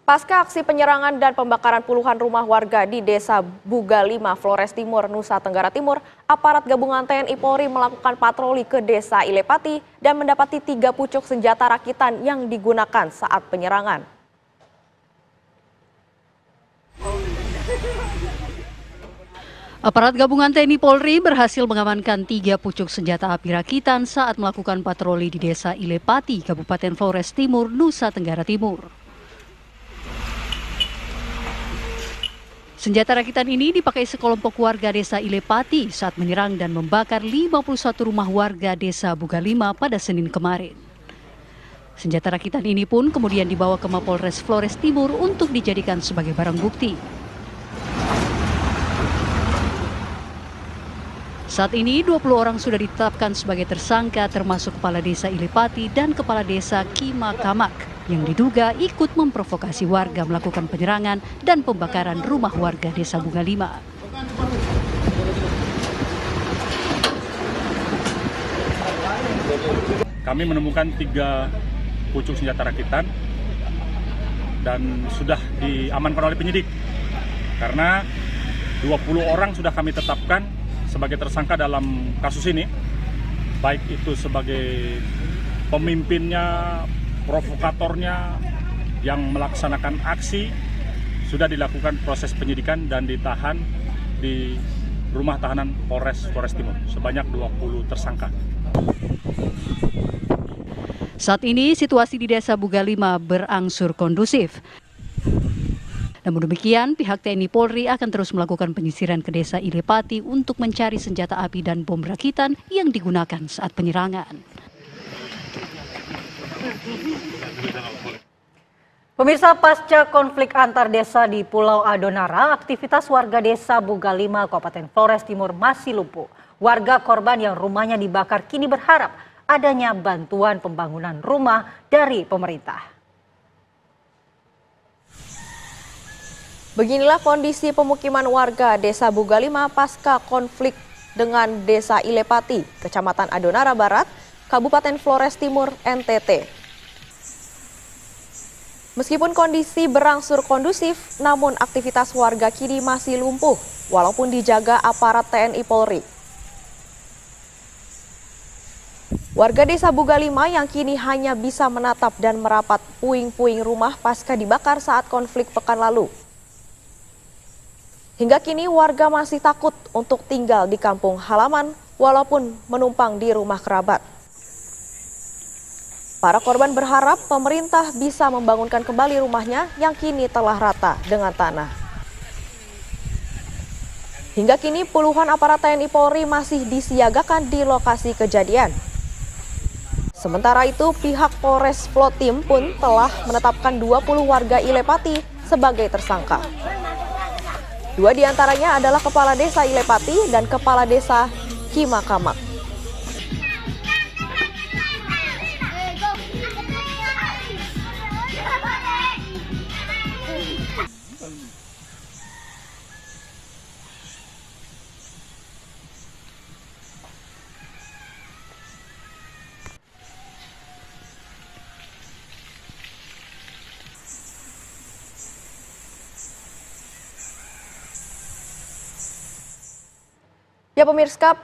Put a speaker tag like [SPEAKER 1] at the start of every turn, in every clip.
[SPEAKER 1] Pasca aksi penyerangan dan pembakaran puluhan rumah warga di Desa Buga 5, Flores Timur, Nusa Tenggara Timur, aparat gabungan TNI Polri melakukan patroli ke Desa Ilepati dan mendapati 3 pucuk senjata rakitan yang digunakan saat penyerangan.
[SPEAKER 2] Aparat gabungan TNI Polri berhasil mengamankan 3 pucuk senjata api rakitan saat melakukan patroli di Desa Ilepati, Kabupaten Flores Timur, Nusa Tenggara Timur. Senjata rakitan ini dipakai sekelompok warga Desa Ilepati saat menyerang dan membakar 51 rumah warga Desa Buga 5 pada Senin kemarin. Senjata rakitan ini pun kemudian dibawa ke Mapolres Flores Timur untuk dijadikan sebagai barang bukti. Saat ini 20 orang sudah ditetapkan sebagai tersangka termasuk Kepala Desa Ilepati dan Kepala Desa Kimakamak yang diduga ikut memprovokasi warga melakukan penyerangan dan pembakaran rumah warga Desa Buga 5.
[SPEAKER 3] Kami menemukan 3 pucuk senjata rakitan dan sudah diamankan oleh penyidik karena 20 orang sudah kami tetapkan sebagai tersangka dalam kasus ini, baik itu sebagai pemimpinnya, provokatornya yang melaksanakan aksi, sudah dilakukan proses penyidikan dan ditahan di rumah tahanan Polres Flores Timur sebanyak 20 tersangka.
[SPEAKER 2] Saat ini situasi di Desa Buga 5 berangsur kondusif. Namun demikian, pihak TNI Polri akan terus melakukan penyisiran ke Desa Ilepati untuk mencari senjata api dan bom rakitan yang digunakan saat penyerangan.
[SPEAKER 4] Pemirsa, pasca konflik antar desa di Pulau Adonara, aktivitas warga Desa Buga 5, Kabupaten Flores Timur masih lumpuh. Warga korban yang rumahnya dibakar kini berharap adanya bantuan pembangunan rumah dari pemerintah.
[SPEAKER 1] Beginilah kondisi pemukiman warga Desa Buga 5 pasca konflik dengan Desa Ilepati, Kecamatan Adonara Barat, Kabupaten Flores Timur, NTT. Meskipun kondisi berangsur kondusif, namun aktivitas warga kini masih lumpuh, walaupun dijaga aparat TNI Polri. Warga Desa Buga 5 yang kini hanya bisa menatap dan merapat puing-puing rumah pasca dibakar saat konflik pekan lalu. Hingga kini warga masih takut untuk tinggal di kampung halaman walaupun menumpang di rumah kerabat. Para korban berharap pemerintah bisa membangunkan kembali rumahnya yang kini telah rata dengan tanah. Hingga kini puluhan aparat TNI Polri masih disiagakan di lokasi kejadian. Sementara itu pihak Polres Flotim pun telah menetapkan 20 warga Ilepati sebagai tersangka. 2 diantaranya adalah Kepala Desa Ilepati dan Kepala Desa Kimakamak. Ya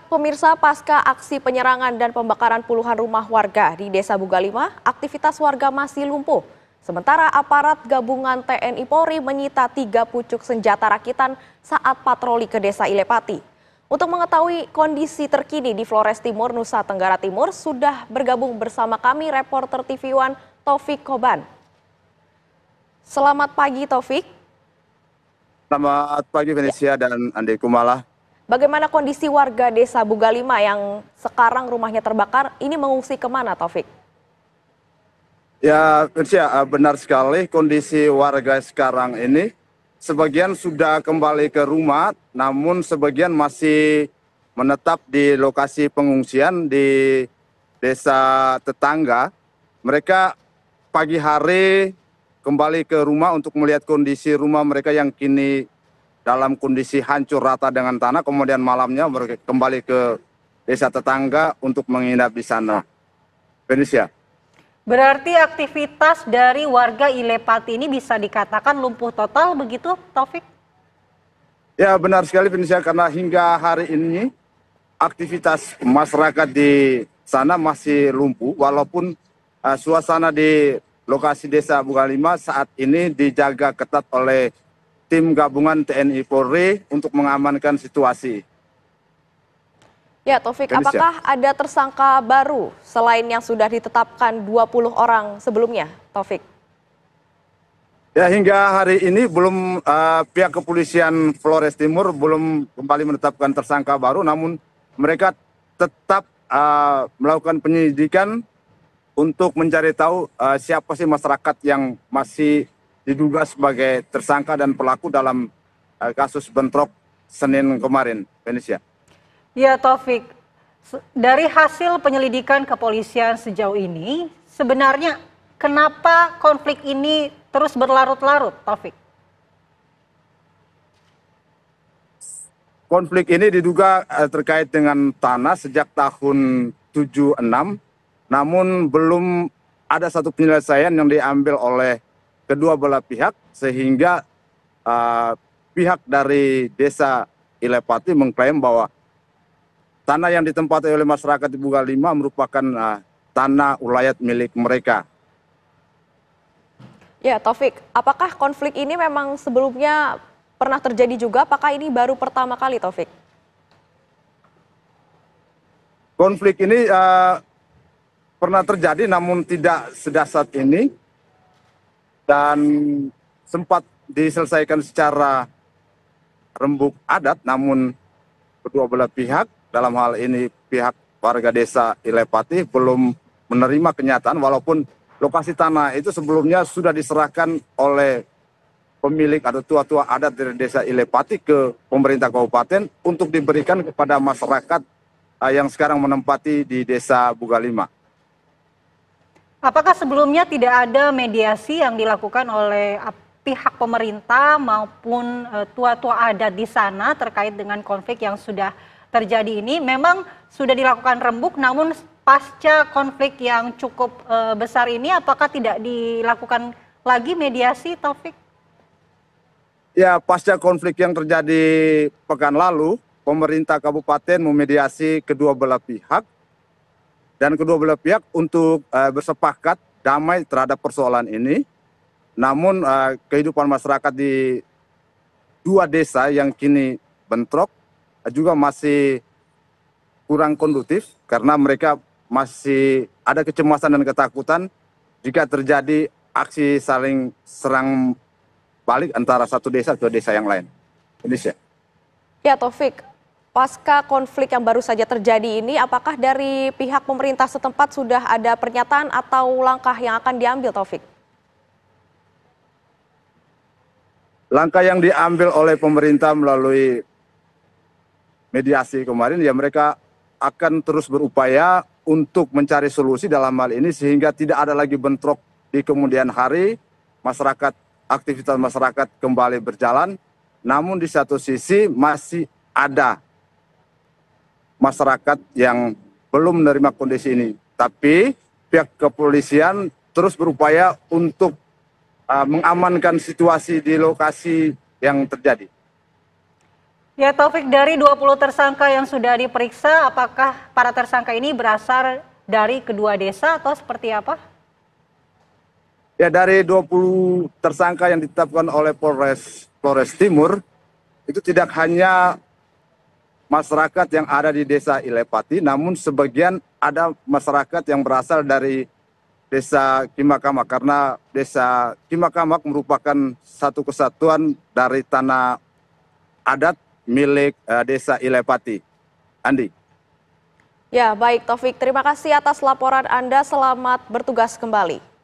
[SPEAKER 1] pemirsa, pasca aksi penyerangan dan pembakaran puluhan rumah warga di Desa Buga 5, aktivitas warga masih lumpuh. Sementara aparat gabungan TNI Polri menyita 3 pucuk senjata rakitan saat patroli ke Desa Ilepati. Untuk mengetahui kondisi terkini di Flores Timur, Nusa Tenggara Timur, sudah bergabung bersama kami reporter TV One Taufik Koban. Selamat pagi Taufik.
[SPEAKER 5] Selamat pagi Venesia dan Andi Kumala.
[SPEAKER 1] Bagaimana kondisi warga Desa Buga 5 yang sekarang rumahnya terbakar, ini mengungsi kemana Taufik?
[SPEAKER 5] Ya Venesia, benar sekali kondisi warga sekarang ini. Sebagian sudah kembali ke rumah, namun sebagian masih menetap di lokasi pengungsian di desa tetangga. Mereka pagi hari kembali ke rumah untuk melihat kondisi rumah mereka yang kini dalam kondisi hancur rata dengan tanah, kemudian malamnya mereka kembali ke desa tetangga untuk menginap di sana. Venesia.
[SPEAKER 4] Berarti aktivitas dari warga Ilepati ini bisa dikatakan lumpuh total begitu, Taufik?
[SPEAKER 5] Ya benar sekali Venesia, karena hingga hari ini aktivitas masyarakat di sana masih lumpuh walaupun suasana di lokasi Desa Bugalima saat ini dijaga ketat oleh tim gabungan TNI Polri untuk mengamankan situasi.
[SPEAKER 1] Ya, Taufik,
[SPEAKER 5] Venesia.
[SPEAKER 1] apakah ada tersangka baru selain yang sudah ditetapkan 20 orang sebelumnya, Taufik?
[SPEAKER 5] Ya hingga hari ini belum pihak kepolisian Flores Timur belum kembali menetapkan tersangka baru, namun mereka tetap melakukan penyelidikan untuk mencari tahu siapa sih masyarakat yang masih diduga sebagai tersangka dan pelaku dalam kasus bentrok Senin kemarin, Venesia.
[SPEAKER 4] Ya Taufik, dari hasil penyelidikan kepolisian sejauh ini, sebenarnya kenapa konflik ini terus berlarut-larut, Taufik?
[SPEAKER 5] Konflik ini diduga terkait dengan tanah sejak tahun 76, namun belum ada satu penyelesaian yang diambil oleh kedua belah pihak, sehingga pihak dari Desa Ilepati mengklaim bahwa tanah yang ditempati oleh masyarakat di Bugalima merupakan tanah ulayat milik mereka.
[SPEAKER 1] Ya, Taufik, apakah konflik ini memang sebelumnya pernah terjadi juga? Apakah ini baru pertama kali, Taufik?
[SPEAKER 5] Konflik ini pernah terjadi namun tidak sedahsyat ini dan sempat diselesaikan secara rembuk adat, namun kedua belah pihak, dalam hal ini pihak warga Desa Ilepati, belum menerima kenyataan walaupun lokasi tanah itu sebelumnya sudah diserahkan oleh pemilik atau tua-tua adat dari Desa Ilepati ke pemerintah kabupaten untuk diberikan kepada masyarakat yang sekarang menempati di Desa Bugalima.
[SPEAKER 4] Apakah sebelumnya tidak ada mediasi yang dilakukan oleh pihak pemerintah maupun tua-tua adat di sana terkait dengan konflik yang sudah terjadi ini? Memang sudah dilakukan rembuk, namun pasca konflik yang cukup besar ini, apakah tidak dilakukan lagi mediasi, Taufik?
[SPEAKER 5] Ya, pasca konflik yang terjadi pekan lalu, pemerintah kabupaten memediasi kedua belah pihak dan kedua belah pihak untuk bersepakat damai terhadap persoalan ini. Namun kehidupan masyarakat di dua desa yang kini bentrok juga masih kurang kondusif karena mereka masih ada kecemasan dan ketakutan jika terjadi aksi saling serang balik antara satu desa ke desa yang lain. Indonesia.
[SPEAKER 1] Ya, Taufik, pasca konflik yang baru saja terjadi ini, apakah dari pihak pemerintah setempat sudah ada pernyataan atau langkah yang akan diambil, Taufik?
[SPEAKER 5] Langkah yang diambil oleh pemerintah melalui mediasi kemarin, ya mereka akan terus berupaya untuk mencari solusi dalam hal ini sehingga tidak ada lagi bentrok di kemudian hari, aktivitas masyarakat kembali berjalan. Namun di satu sisi masih ada masyarakat yang belum menerima kondisi ini. Tapi pihak kepolisian terus berupaya untuk mengamankan situasi di lokasi yang terjadi.
[SPEAKER 4] Ya Taufik, dari 20 tersangka yang sudah diperiksa, apakah para tersangka ini berasal dari kedua desa atau seperti apa?
[SPEAKER 5] Ya, dari 20 tersangka yang ditetapkan oleh Flores Timur, itu tidak hanya masyarakat yang ada di Desa Ilepati, namun sebagian ada masyarakat yang berasal dari Desa Kimakamak, karena Desa Kimakamak merupakan satu kesatuan dari tanah adat milik Desa Ilepati. Andi.
[SPEAKER 1] Ya, baik Taufik, terima kasih atas laporan Anda, selamat bertugas kembali.